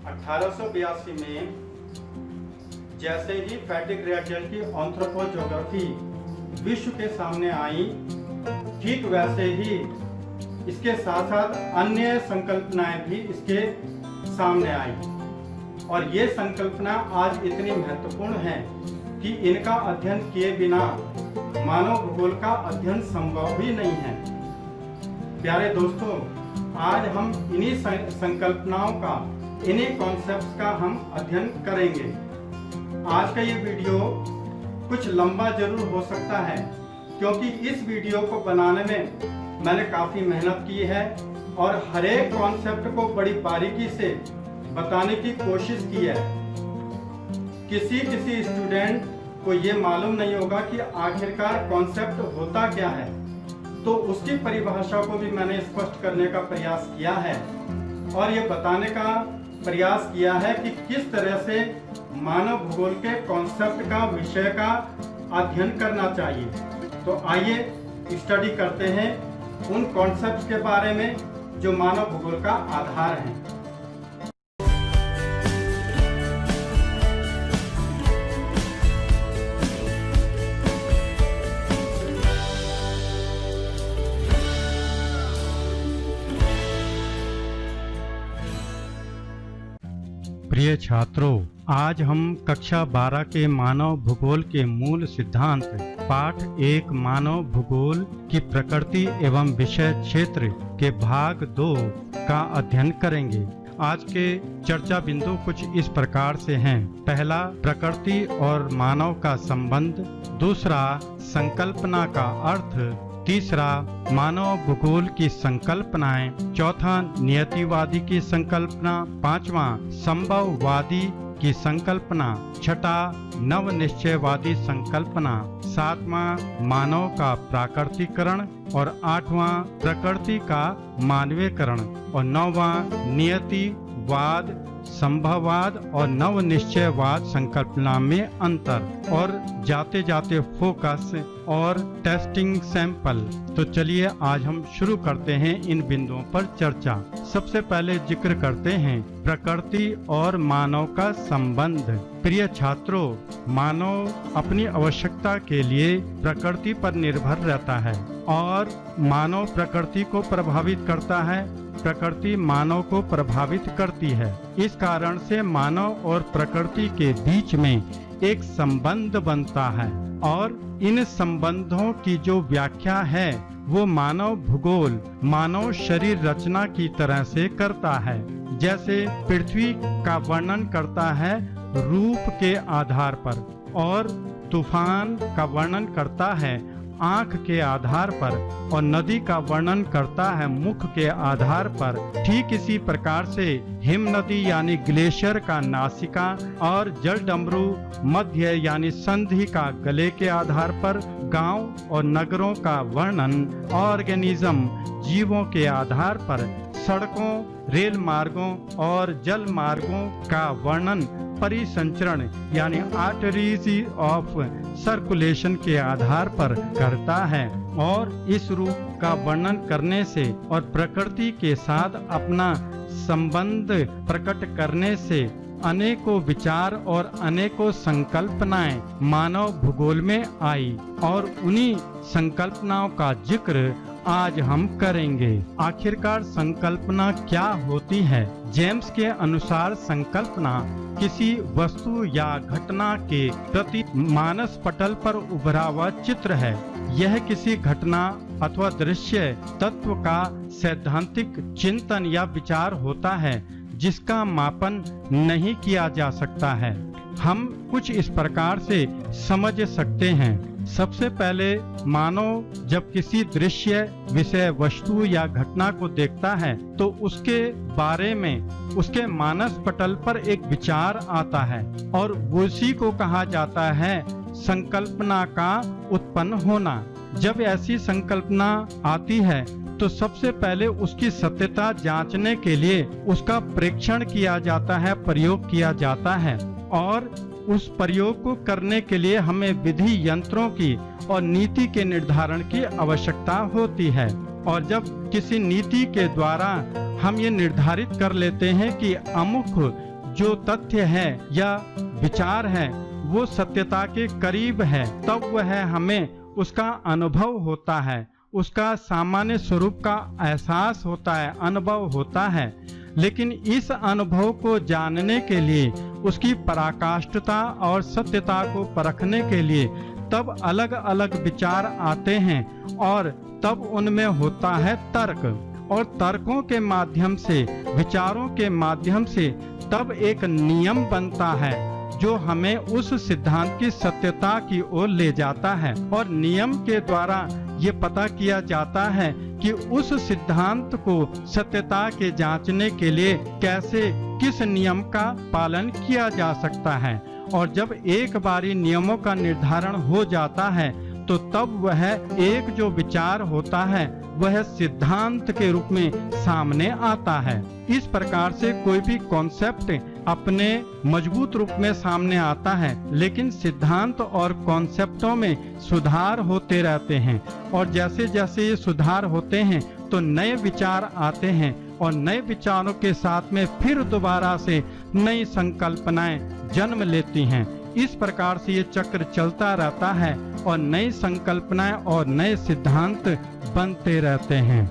1882 में जैसे ही फैटिक रिएक्शन की एंथ्रोपोजोग्राफी विश्व के सामने आई, ठीक वैसे ही इसके साथ साथ अन्य संकल्पनाएं भी इसके सामने आई और ये संकल्पना आज इतनी महत्वपूर्ण है कि इनका अध्ययन किए बिना मानव भूगोल का अध्ययन संभव ही नहीं है। प्यारे दोस्तों, आज हम इन्हीं संकल्पनाओं का, इन्हीं कॉन्सेप्ट्स का हम अध्ययन करेंगे। आज का ये वीडियो कुछ लंबा जरूर हो सकता है क्योंकि इस वीडियो को बनाने में मैंने काफ़ी मेहनत की है और हर एक कॉन्सेप्ट को बड़ी बारीकी से बताने की कोशिश की है। किसी स्टूडेंट को ये मालूम नहीं होगा कि आखिरकार कॉन्सेप्ट होता क्या है, तो उसकी परिभाषा को भी मैंने स्पष्ट करने का प्रयास किया है और ये बताने का प्रयास किया है कि किस तरह से मानव भूगोल के कॉन्सेप्ट का, विषय का अध्ययन करना चाहिए। तो आइए स्टडी करते हैं उन कॉन्सेप्ट्स के बारे में जो मानव भूगोल का आधार हैं। प्रिय छात्रों, आज हम कक्षा 12 के मानव भूगोल के मूल सिद्धांत पाठ 1 मानव भूगोल की प्रकृति एवं विषय क्षेत्र के भाग 2 का अध्ययन करेंगे। आज के चर्चा बिंदु कुछ इस प्रकार से हैं। पहला, प्रकृति और मानव का संबंध। दूसरा, संकल्पना का अर्थ। तीसरा, मानव भूगोल की संकल्पनाएं। चौथा, नियतिवादी की संकल्पना। पांचवा, संभववादी की संकल्पना। छठा, नव निश्चयवादी संकल्पना। सातवां, मानव का प्राकृतिकरण और आठवां, प्रकृति का मानवीकरण और नौवां, नियतिवाद, संभववाद और नव निश्चयवाद संकल्पना में अंतर और जाते जाते फोकस और टेस्टिंग सैंपल। तो चलिए आज हम शुरू करते हैं इन बिंदुओं पर चर्चा। सबसे पहले जिक्र करते हैं प्रकृति और मानव का संबंध। प्रिय छात्रों, मानव अपनी आवश्यकता के लिए प्रकृति पर निर्भर रहता है और मानव प्रकृति को प्रभावित करता है, प्रकृति मानव को प्रभावित करती है। इस कारण से मानव और प्रकृति के बीच में एक संबंध बनता है और इन संबंधों की जो व्याख्या है वो मानव भूगोल मानव शरीर रचना की तरह से करता है। जैसे पृथ्वी का वर्णन करता है रूप के आधार पर और तूफान का वर्णन करता है आंख के आधार पर और नदी का वर्णन करता है मुख के आधार पर। ठीक इसी प्रकार से हिम नदी यानी ग्लेशियर का नासिका और जल डमरू मध्य यानी संधि का गले के आधार पर, गांव और नगरों का वर्णन ऑर्गेनिज्म जीवों के आधार पर, सड़कों, रेल मार्गों और जल मार्गों का वर्णन परिसंचरण यानी आर्टरीज ऑफ सर्कुलेशन के आधार पर करता है और इस रूप का वर्णन करने से और प्रकृति के साथ अपना संबंध प्रकट करने से अनेकों विचार और अनेकों संकल्पनाएं मानव भूगोल में आई और उन्हीं संकल्पनाओं का जिक्र आज हम करेंगे। आखिरकार संकल्पना क्या होती है? जेम्स के अनुसार संकल्पना किसी वस्तु या घटना के प्रति मानस पटल पर उभरा हुआ चित्र है। यह किसी घटना अथवा दृश्य तत्व का सैद्धांतिक चिंतन या विचार होता है जिसका मापन नहीं किया जा सकता है। हम कुछ इस प्रकार से समझ सकते हैं। सबसे पहले मानव जब किसी दृश्य, विषय, वस्तु या घटना को देखता है तो उसके बारे में उसके मानस पटल पर एक विचार आता है और उसी को कहा जाता है संकल्पना का उत्पन्न होना। जब ऐसी संकल्पना आती है तो सबसे पहले उसकी सत्यता जांचने के लिए उसका परीक्षण किया जाता है, प्रयोग किया जाता है और उस प्रयोग को करने के लिए हमें विधि यंत्रों की और नीति के निर्धारण की आवश्यकता होती है। और जब किसी नीति के द्वारा हम ये निर्धारित कर लेते हैं कि अमुक जो तथ्य है या विचार है वो सत्यता के करीब है, तब वह हमें उसका अनुभव होता है, उसका सामान्य स्वरूप का एहसास होता है, अनुभव होता है। लेकिन इस अनुभव को जानने के लिए, उसकी पराकाष्ठता और सत्यता को परखने के लिए तब अलग अलग विचार आते हैं और तब उनमें होता है तर्क, और तर्कों के माध्यम से, विचारों के माध्यम से तब एक नियम बनता है जो हमें उस सिद्धांत की सत्यता की ओर ले जाता है। और नियम के द्वारा ये पता किया जाता है कि उस सिद्धांत को सत्यता के जांचने के लिए कैसे, किस नियम का पालन किया जा सकता है। और जब एक बारी नियमों का निर्धारण हो जाता है तो तब वह एक जो विचार होता है वह सिद्धांत के रूप में सामने आता है। इस प्रकार से कोई भी कॉन्सेप्ट अपने मजबूत रूप में सामने आता है, लेकिन सिद्धांत और कॉन्सेप्टों में सुधार होते रहते हैं, और जैसे जैसे ये सुधार होते हैं तो नए विचार आते हैं, और नए विचारों के साथ में फिर दोबारा से नई संकल्पनाएं जन्म लेती हैं। इस प्रकार से ये चक्र चलता रहता है और नई संकल्पनाएं और नए सिद्धांत बनते रहते हैं।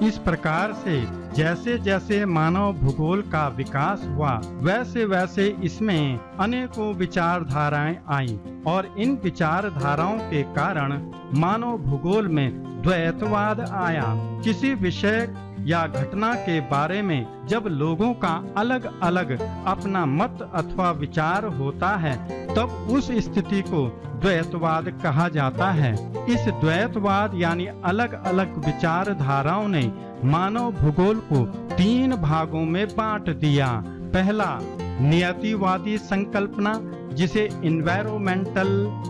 इस प्रकार से जैसे जैसे मानव भूगोल का विकास हुआ वैसे वैसे इसमें अनेकों विचारधाराएं आई, और इन विचारधाराओं के कारण मानव भूगोल में द्वैतवाद आया। किसी विषय या घटना के बारे में जब लोगों का अलग अलग अपना मत अथवा विचार होता है तब उस स्थिति को द्वैतवाद कहा जाता है। इस द्वैतवाद यानी अलग अलग विचारधाराओं ने मानव भूगोल को 3 भागों में बांट दिया। पहला, नियतिवादी संकल्पना जिसे एनवायरमेंटल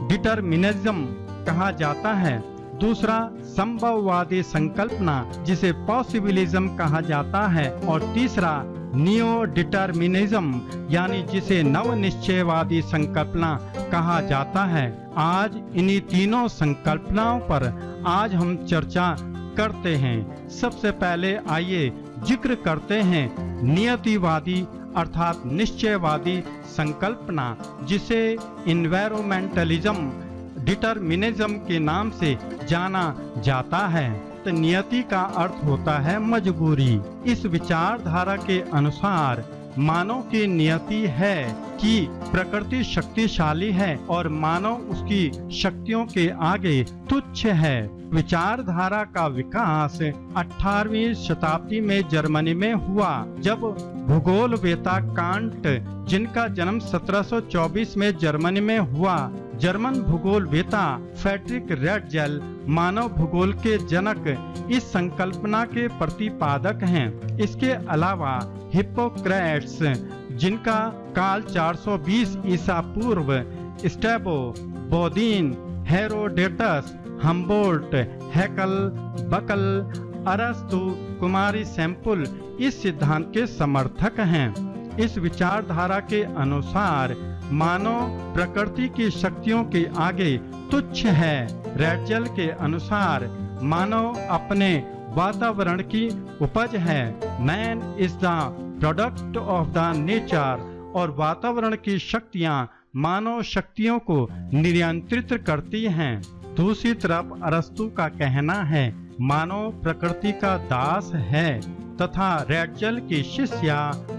डिटरमिनिज्म कहा जाता है। दूसरा, संभववादी संकल्पना जिसे पॉसिबिलिज्म कहा जाता है। और तीसरा, नियो डिटरमिनिज्म यानी जिसे नव निश्चयवादी संकल्पना कहा जाता है। आज इन्हीं तीनों संकल्पनाओं पर आज हम चर्चा करते हैं। सबसे पहले आइए जिक्र करते हैं नियतिवादी अर्थात निश्चयवादी संकल्पना जिसे एनवायरमेंटलिज्म डिटरमिनिज्म के नाम से जाना जाता है। तो नियति का अर्थ होता है मजबूरी। इस विचारधारा के अनुसार मानव की नियति है कि प्रकृति शक्तिशाली है और मानव उसकी शक्तियों के आगे तुच्छ है। विचारधारा का विकास 18वीं शताब्दी में जर्मनी में हुआ, जब भूगोलवेता कांट, जिनका जन्म 1724 में जर्मनी में हुआ, जर्मन भूगोलवेता फ्रेडरिक रेटजेल मानव भूगोल के जनक इस संकल्पना के प्रतिपादक हैं। इसके अलावा हिप्पोक्रेट्स, जिनका काल 420 ईसा पूर्व, स्टेबो, बोदीन, हेरोडेटस, हम्बोल्ट, हैकल, बकल, अरस्तु, कुमारी सैंपुल इस सिद्धांत के समर्थक हैं। इस विचारधारा के अनुसार मानव प्रकृति की शक्तियों के आगे तुच्छ है। रेटजेल के अनुसार मानव अपने वातावरण की उपज है। Man is the product of the nature, और वातावरण की शक्तियां मानव शक्तियों को नियंत्रित करती हैं। दूसरी तरफ अरस्तु का कहना है मानव प्रकृति का दास है, तथा रेटजेल की शिष्या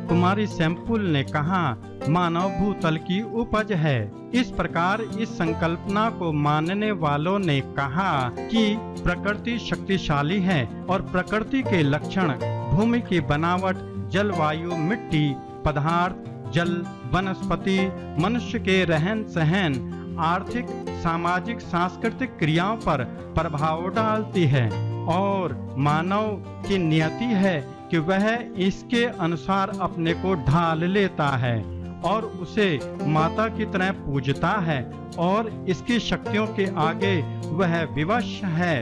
कुमारी सैंपुल ने कहा मानव भूतल की उपज है। इस प्रकार इस संकल्पना को मानने वालों ने कहा कि प्रकृति शक्तिशाली है और प्रकृति के लक्षण भूमि की बनावट, जलवायु, मिट्टी, पदार्थ, जल, वनस्पति, मनुष्य के रहन सहन, आर्थिक, सामाजिक, सांस्कृतिक क्रियाओं पर प्रभाव डालती है, और मानव की नियति है कि वह इसके अनुसार अपने को ढाल लेता है और उसे माता की तरह पूजता है और इसकी शक्तियों के आगे वह विवश है।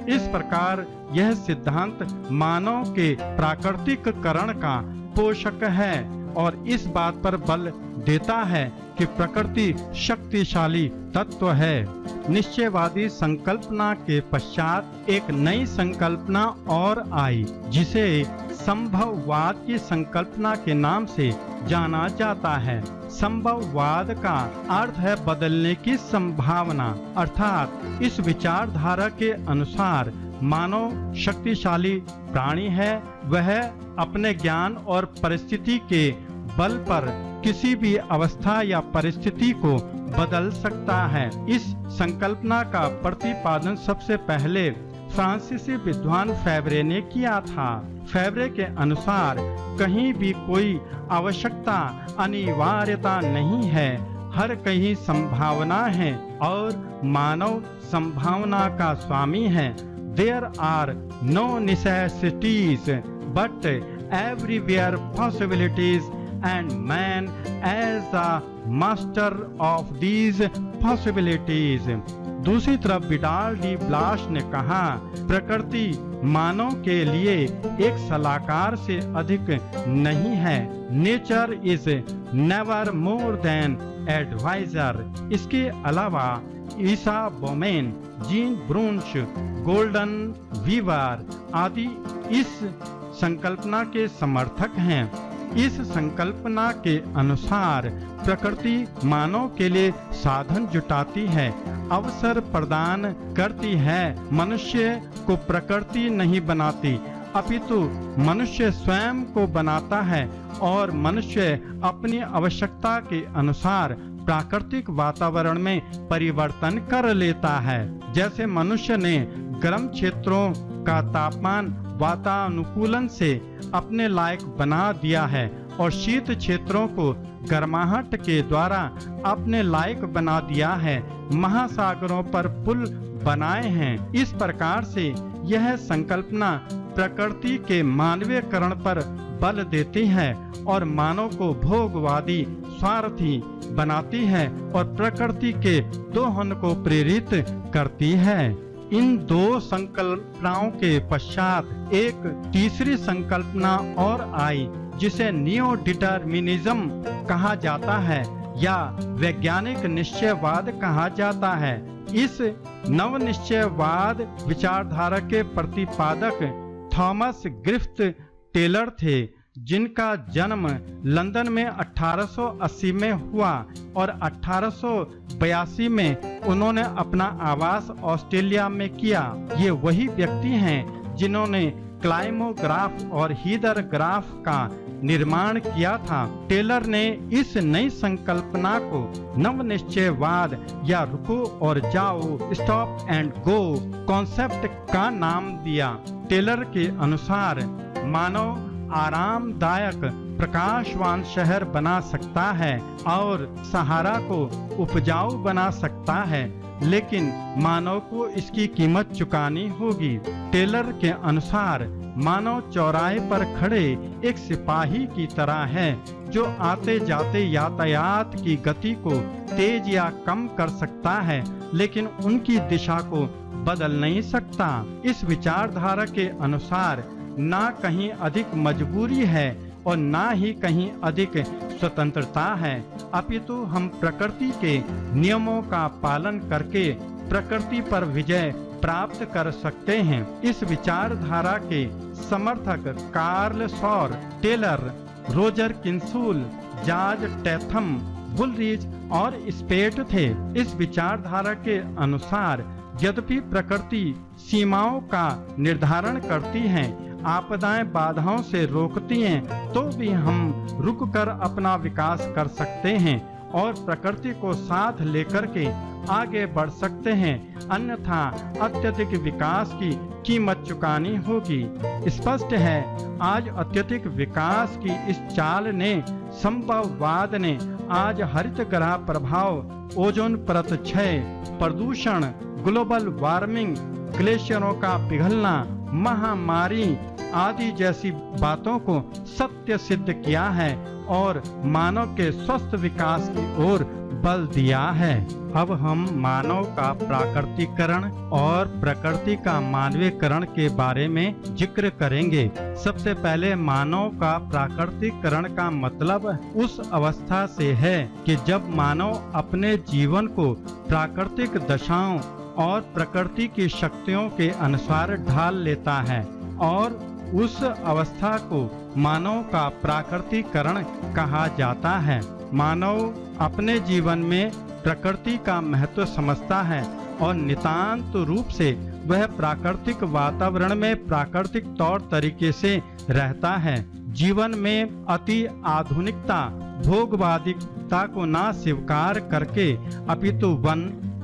इस प्रकार यह सिद्धांत मानव के प्राकृतिककरण का पोषक है और इस बात पर बल देता है कि प्रकृति शक्तिशाली तत्व है। निश्चयवादी संकल्पना के पश्चात एक नई संकल्पना और आई जिसे संभववाद की संकल्पना के नाम से जाना जाता है। संभववाद का अर्थ है बदलने की संभावना, अर्थात इस विचारधारा के अनुसार मानव शक्तिशाली प्राणी है। वह अपने ज्ञान और परिस्थिति के बल पर किसी भी अवस्था या परिस्थिति को बदल सकता है। इस संकल्पना का प्रतिपादन सबसे पहले फ्रांसीसी विद्वान फेवरे ने किया था। फेवरे के अनुसार कहीं भी कोई आवश्यकता अनिवार्यता नहीं है, हर कहीं संभावना है और मानव संभावना का स्वामी है। There are no necessities but everywhere possibilities and man as a master of these possibilities। दूसरी तरफ विडाल डी ब्लास ने कहा, प्रकृति मानव के लिए एक सलाहकार से अधिक नहीं है। Nature is never more than adviser. इसके अलावा Isaiah Bowman, Jean Brunhes, Goldenweiser आदि इस संकल्पना के समर्थक हैं। इस संकल्पना के अनुसार प्रकृति मानव के लिए साधन जुटाती है, अवसर प्रदान करती है। मनुष्य को प्रकृति नहीं बनाती, अपितु मनुष्य स्वयं को बनाता है और मनुष्य अपनी आवश्यकता के अनुसार प्राकृतिक वातावरण में परिवर्तन कर लेता है। जैसे मनुष्य ने गर्म क्षेत्रों का तापमान वातानुकूलन से अपने लायक बना दिया है और शीत क्षेत्रों को गर्माहट के द्वारा अपने लायक बना दिया है, महासागरों पर पुल बनाए हैं। इस प्रकार से यह संकल्पना प्रकृति के मानवीयकरण पर बल देती है और मानव को भोगवादी स्वार्थी बनाती है और प्रकृति के दोहन को प्रेरित करती है। इन दो संकल्पनाओं के पश्चात एक तीसरी संकल्पना और आई, जिसे नियो डिटर्मिनिज्म कहा जाता है या वैज्ञानिक निश्चयवाद कहा जाता है। इस नव निश्चयवाद विचारधारा के प्रतिपादक थॉमस ग्रिफ्थ टेलर थे, जिनका जन्म लंदन में 1880 में हुआ और 1882 में उन्होंने अपना आवास ऑस्ट्रेलिया में किया। ये वही व्यक्ति हैं जिन्होंने क्लाइमोग्राफ और हीदरग्राफ का निर्माण किया था। टेलर ने इस नई संकल्पना को नव निश्चयवाद या रुको और जाओ, स्टॉप एंड गो कॉन्सेप्ट का नाम दिया। टेलर के अनुसार मानव आरामदायक प्रकाशवान शहर बना सकता है और सहारा को उपजाऊ बना सकता है, लेकिन मानव को इसकी कीमत चुकानी होगी। टेलर के अनुसार मानव चौराहे पर खड़े एक सिपाही की तरह है, जो आते जाते यातायात की गति को तेज या कम कर सकता है, लेकिन उनकी दिशा को बदल नहीं सकता। इस विचारधारा के अनुसार ना कहीं अधिक मजबूरी है और ना ही कहीं अधिक स्वतंत्रता है, अपितु हम प्रकृति के नियमों का पालन करके प्रकृति पर विजय प्राप्त कर सकते हैं। इस विचारधारा के समर्थक कार्ल सॉर, टेलर, रोजर किंसूल, जॉर्ज टैथम, बुलरीज और स्पेट थे। इस विचारधारा के अनुसार यद्यपि प्रकृति सीमाओं का निर्धारण करती है, आपदाएं बाधाओं से रोकती हैं, तो भी हम रुककर अपना विकास कर सकते हैं और प्रकृति को साथ लेकर के आगे बढ़ सकते हैं, अन्यथा अत्यधिक विकास की कीमत चुकानी होगी। स्पष्ट है, आज अत्यधिक विकास की इस चाल ने, संभववाद ने आज हरित ग्रह प्रभाव, ओजोन परत क्षय, प्रदूषण, ग्लोबल वार्मिंग, ग्लेशियरों का पिघलना, महामारी आदि जैसी बातों को सत्य सिद्ध किया है और मानव के स्वस्थ विकास की ओर बल दिया है। अब हम मानव का प्राकृतिकरण और प्रकृति का मानवीकरण के बारे में जिक्र करेंगे। सबसे पहले मानव का प्राकृतिकरण का मतलब उस अवस्था से है कि जब मानव अपने जीवन को प्राकृतिक दशाओं और प्रकृति की शक्तियों के अनुसार ढाल लेता है और उस अवस्था को मानव का प्राकृतिकरण कहा जाता है। मानव अपने जीवन में प्रकृति का महत्व समझता है और नितांत रूप से वह प्राकृतिक वातावरण में प्राकृतिक तौर तरीके से रहता है। जीवन में अति आधुनिकता भोगवादिकता को ना स्वीकार करके अपितु वन,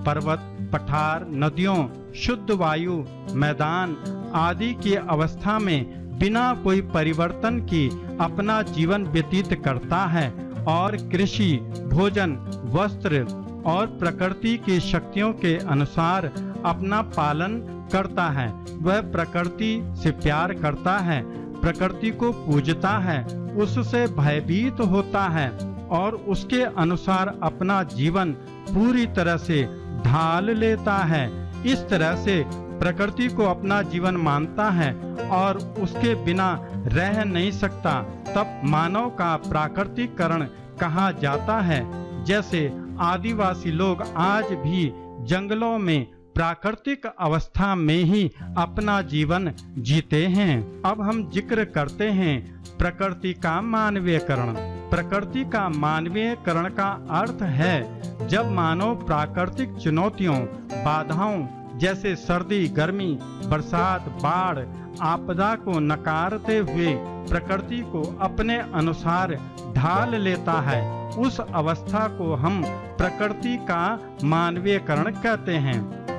पर्वत, पठार, नदियों, शुद्ध वायु, मैदान आदि की अवस्था में बिना कोई परिवर्तन की अपना जीवन व्यतीत करता है और कृषि, भोजन, वस्त्र और प्रकृति की शक्तियों के अनुसार अपना पालन करता है। वह प्रकृति से प्यार करता है, प्रकृति को पूजता है, उससे भयभीत होता है और उसके अनुसार अपना जीवन पूरी तरह से ढाल लेता है। इस तरह से प्रकृति को अपना जीवन मानता है और उसके बिना रह नहीं सकता। तब मानव का प्राकृतिकरण कहा जाता है। जैसे आदिवासी लोग आज भी जंगलों में प्राकृतिक अवस्था में ही अपना जीवन जीते हैं। अब हम जिक्र करते हैं प्रकृति का मानवीयकरण। प्रकृति का मानवीयकरण का अर्थ है जब मानव प्राकृतिक चुनौतियों, बाधाओं जैसे सर्दी, गर्मी, बरसात, बाढ़, आपदा को नकारते हुए प्रकृति को अपने अनुसार ढाल लेता है। उस अवस्था को हम प्रकृति का मानवीयकरण कहते हैं।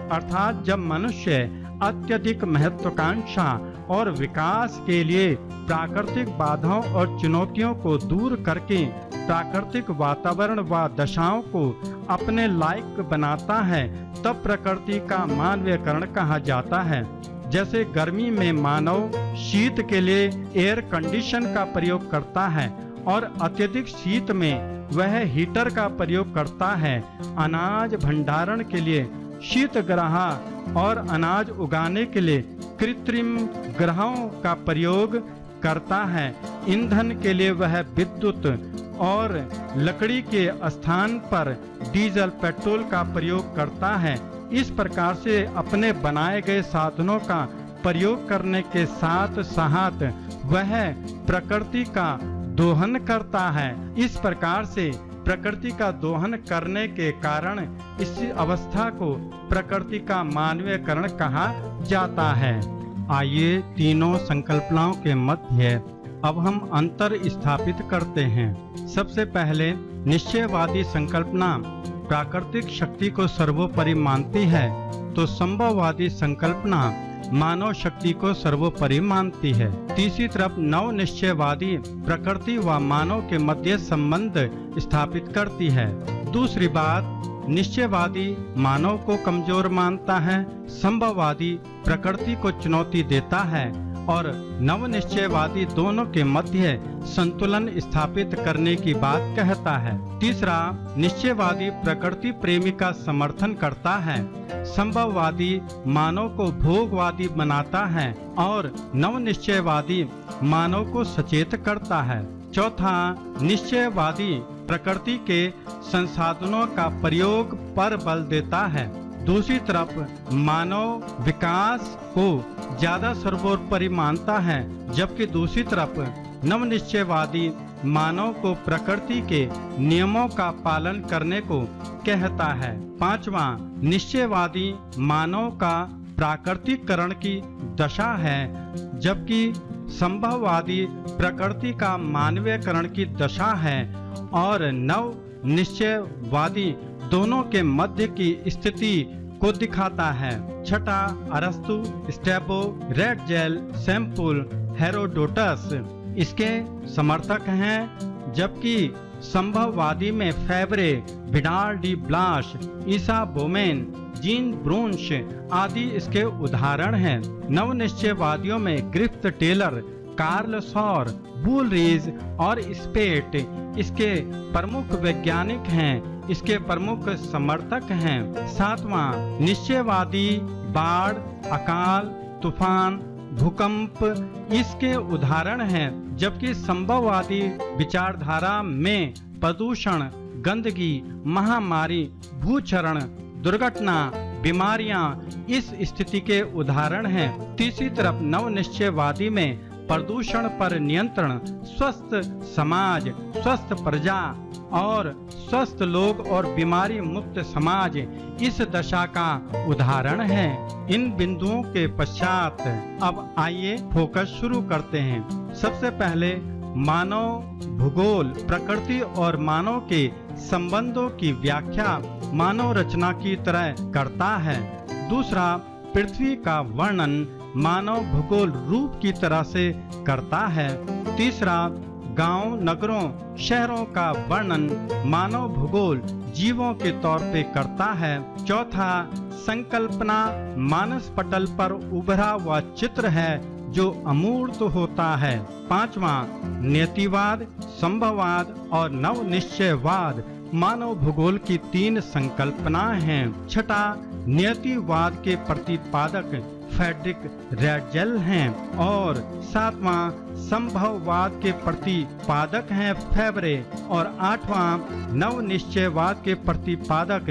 अर्थात जब मनुष्य अत्यधिक महत्वाकांक्षा और विकास के लिए प्राकृतिक बाधाओं और चुनौतियों को दूर करके प्राकृतिक वातावरण व दशाओं को अपने लायक बनाता है, तब प्रकृति का मानवीयकरण कहा जाता है। जैसे गर्मी में मानव शीत के लिए एयर कंडीशन का प्रयोग करता है और अत्यधिक शीत में वह हीटर का प्रयोग करता है। अनाज भंडारण के लिए शीत ग्रह और अनाज उगाने के लिए कृत्रिम ग्रहों का प्रयोग करता है। ईंधन के लिए वह विद्युत और लकड़ी के स्थान पर डीजल, पेट्रोल का प्रयोग करता है। इस प्रकार से अपने बनाए गए साधनों का प्रयोग करने के साथ साथ वह प्रकृति का दोहन करता है। इस प्रकार से प्रकृति का दोहन करने के कारण इस अवस्था को प्रकृति का मानवीयकरण कहा जाता है। आइए तीनों संकल्पनाओं के मध्य अब हम अंतर स्थापित करते हैं। सबसे पहले निश्चयवादी संकल्पना प्राकृतिक शक्ति को सर्वोपरि मानती है, तो संभववादी संकल्पना मानव शक्ति को सर्वोपरि मानती है। तीसरी तरफ नव निश्चयवादी प्रकृति व मानव के मध्य संबंध स्थापित करती है। दूसरी बात, निश्चयवादी मानव को कमजोर मानता है, संभववादी प्रकृति को चुनौती देता है और नव निश्चयवादी दोनों के मध्य संतुलन स्थापित करने की बात कहता है। तीसरा, निश्चयवादी प्रकृति प्रेमी का समर्थन करता है, संभववादी मानव को भोगवादी बनाता है और नव निश्चयवादी मानव को सचेत करता है। चौथा, निश्चयवादी प्रकृति के संसाधनों का प्रयोग पर बल देता है। दूसरी तरफ मानव विकास को ज्यादा सर्वोपरि मानता है, जबकि दूसरी तरफ नवनिश्चयवादी मानव को प्रकृति के नियमों का पालन करने को कहता है। पांचवा, निश्चयवादी मानव का प्राकृतिकरण की दशा है, जबकि संभववादी प्रकृति का मानवीयकरण की दशा है और नव निश्चयवादी दोनों के मध्य की स्थिति को दिखाता है। छठा, अरस्तु, स्टेबो, रेड जेल, सैम्पुल, हेरोडोटस इसके समर्थक हैं, जबकि संभववादी में फेब्रे, विडाल डी ब्लाश, ईसा बोमेन, जीन ब्रूंश आदि इसके उदाहरण हैं। नवनिश्चयवादियों में ग्रिफ्थ टेलर, कार्ल सौर, बुलरीज और स्पेट इसके प्रमुख वैज्ञानिक हैं, इसके प्रमुख समर्थक हैं। सातवां, निश्चयवादी बाढ़, अकाल, तूफान, भूकंप इसके उदाहरण हैं, जबकि संभववादी विचारधारा में प्रदूषण, गंदगी, महामारी, भूचरण, दुर्घटना, बीमारियां इस स्थिति के उदाहरण हैं। तीसरी तरफ नवनिश्चयवादी में प्रदूषण पर नियंत्रण, स्वस्थ समाज, स्वस्थ प्रजा और स्वस्थ लोग और बीमारी मुक्त समाज इस दशा का उदाहरण है। इन बिंदुओं के पश्चात अब आइए फोकस शुरू करते हैं। सबसे पहले मानव भूगोल प्रकृति और मानव के संबंधों की व्याख्या मानव रचना की तरह करता है। दूसरा, पृथ्वी का वर्णन मानव भूगोल रूप की तरह से करता है। तीसरा, गांव, नगरों, शहरों का वर्णन मानव भूगोल जीवों के तौर पे करता है। चौथा, संकल्पना मानस पटल पर उभरा हुआ चित्र है जो अमूर्त होता है। पांचवा, नियतिवाद, संभववाद और नव निश्चयवाद मानव भूगोल की 3 संकल्पनाएं हैं। छठा, नियतिवाद के प्रतिपादक फ्रेडरिक रैडजेल हैं और सातवां, संभववाद के प्रतिपादक हैं फेब्रे और आठवां, नव निश्चयवाद के प्रतिपादक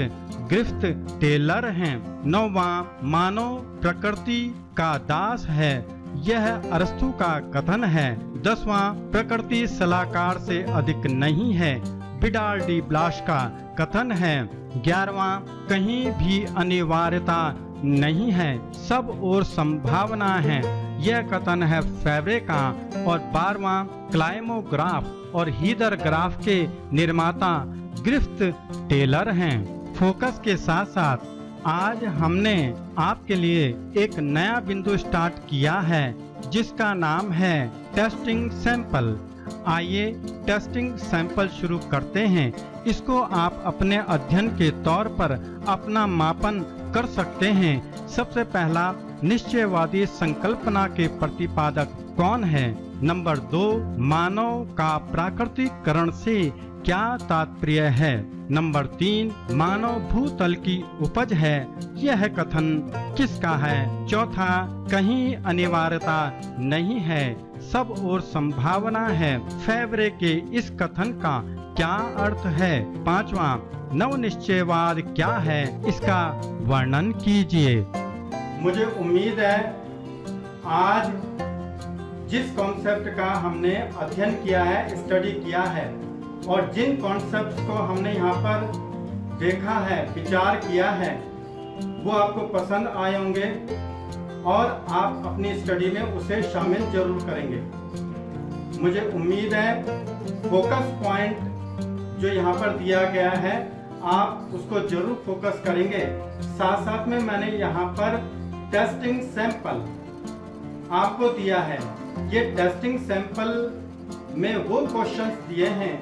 ग्रिफ्थ टेलर हैं। नौवां, मानव प्रकृति का दास है, यह अरस्तु का कथन है। 10वां, प्रकृति सलाहकार से अधिक नहीं है, विडाल डी ब्लास का कथन है। 11वां, कहीं भी अनिवार्यता नहीं है, सब और संभावना है, यह कथन है फेब्रे का। और 12वां, क्लाइमोग्राफ और हीदर ग्राफ के निर्माता ग्रिफ्थ टेलर हैं। फोकस के साथ साथ आज हमने आपके लिए एक नया बिंदु स्टार्ट किया है जिसका नाम है टेस्टिंग सैंपल। आइए टेस्टिंग सैंपल शुरू करते हैं। इसको आप अपने अध्ययन के तौर पर अपना मापन कर सकते हैं। सबसे पहला, निश्चयवादी संकल्पना के प्रतिपादक कौन है? नंबर 2, मानव का प्राकृतिकरण से क्या तात्पर्य है? नंबर 3, मानव भूतल की उपज है, यह कथन किसका है? चौथा, कहीं अनिवार्यता नहीं है, सब और संभावना है, फेब्रे के इस कथन का क्या अर्थ है? 5वां, नव निश्चयवाद क्या है, इसका वर्णन कीजिए। मुझे उम्मीद है आज जिस कॉन्सेप्ट का हमने अध्ययन किया है, स्टडी किया है और जिन कॉन्सेप्ट्स को हमने यहाँ पर देखा है, विचार किया है, वो आपको पसंद आए होंगे और आप अपनी स्टडी में उसे शामिल जरूर करेंगे। मुझे उम्मीद है फोकस पॉइंट जो यहाँ पर दिया गया है आप उसको जरूर फोकस करेंगे। साथ साथ में मैंने यहाँ पर टेस्टिंग सैंपल आपको दिया है। ये टेस्टिंग सैंपल में वो क्वेश्चंस दिए हैं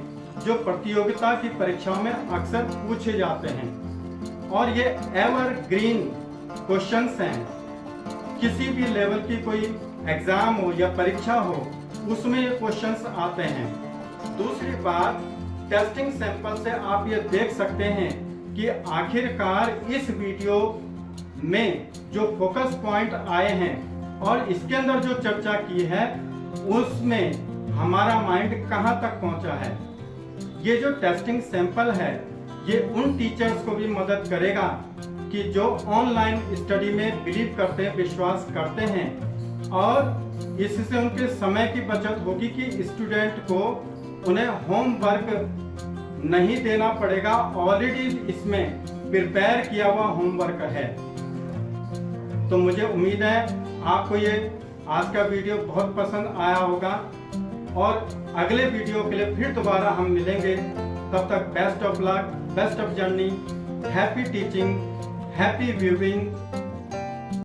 जो प्रतियोगिता की परीक्षाओं में अक्सर पूछे जाते हैं और ये एवरग्रीन क्वेश्चंस हैं। किसी भी लेवल की कोई एग्जाम हो या परीक्षा हो उसमें ये क्वेश्चंस आते हैं। दूसरी बात, टेस्टिंग सैंपल से आप ये देख सकते हैं कि आखिरकार इस वीडियो में जो फोकस पॉइंट आए हैं और इसके अंदर जो चर्चा की है उसमें हमारा माइंड कहां तक पहुंचा है। ये जो टेस्टिंग सैंपल है ये उन टीचर्स को भी मदद करेगा कि जो ऑनलाइन स्टडी में बिलीव करते हैं, विश्वास करते हैं और इससे उनके समय की बचत होगी कि स्टूडेंट को उन्हें होमवर्क नहीं देना पड़ेगा, ऑलरेडी इसमें प्रिपेयर किया हुआ होमवर्क है। तो मुझे उम्मीद है आपको ये आज का वीडियो बहुत पसंद आया होगा और अगले वीडियो के लिए फिर दोबारा हम मिलेंगे। तब तक best of luck, best of journey, happy teaching, happy viewing.